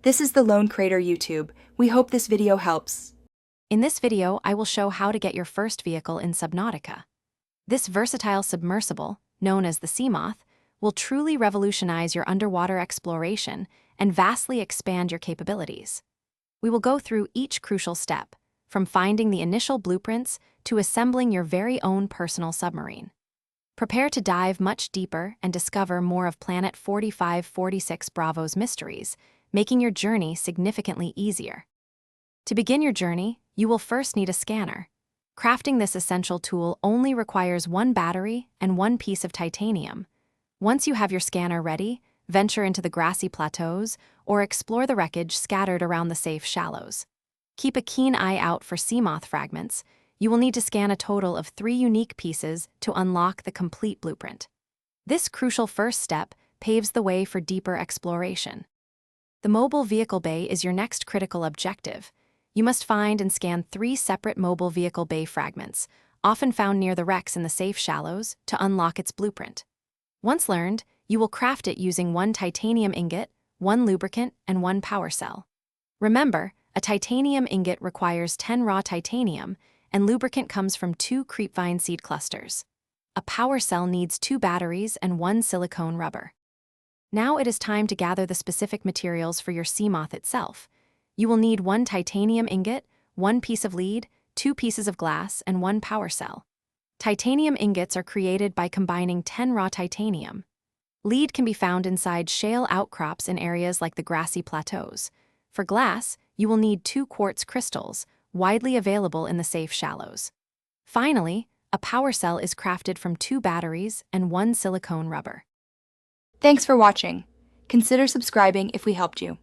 This is the Lone Crater YouTube. We hope this video helps. In this video, I will show how to get your first vehicle in Subnautica. This versatile submersible, known as the Seamoth, will truly revolutionize your underwater exploration and vastly expand your capabilities. We will go through each crucial step, from finding the initial blueprints to assembling your very own personal submarine. Prepare to dive much deeper and discover more of Planet 4546 Bravo's mysteries, making your journey significantly easier. To begin your journey, you will first need a scanner. Crafting this essential tool only requires one battery and one piece of titanium. Once you have your scanner ready, venture into the grassy plateaus or explore the wreckage scattered around the safe shallows. Keep a keen eye out for Seamoth fragments. You will need to scan a total of 3 unique pieces to unlock the complete blueprint. This crucial first step paves the way for deeper exploration. The mobile vehicle bay is your next critical objective. You must find and scan 3 separate mobile vehicle bay fragments, often found near the wrecks in the safe shallows, to unlock its blueprint. Once learned, you will craft it using 1 titanium ingot, 1 lubricant, and 1 power cell. Remember, a titanium ingot requires 10 raw titanium, and lubricant comes from 2 creepvine seed clusters. A power cell needs 2 batteries and 1 silicone rubber. Now it is time to gather the specific materials for your Seamoth itself. You will need 1 titanium ingot, 1 piece of lead, 2 pieces of glass, and 1 power cell. Titanium ingots are created by combining 10 raw titanium. Lead can be found inside shale outcrops in areas like the grassy plateaus. For glass, you will need 2 quartz crystals, widely available in the safe shallows. Finally, a power cell is crafted from 2 batteries and 1 silicone rubber. Thanks for watching. Consider subscribing if we helped you.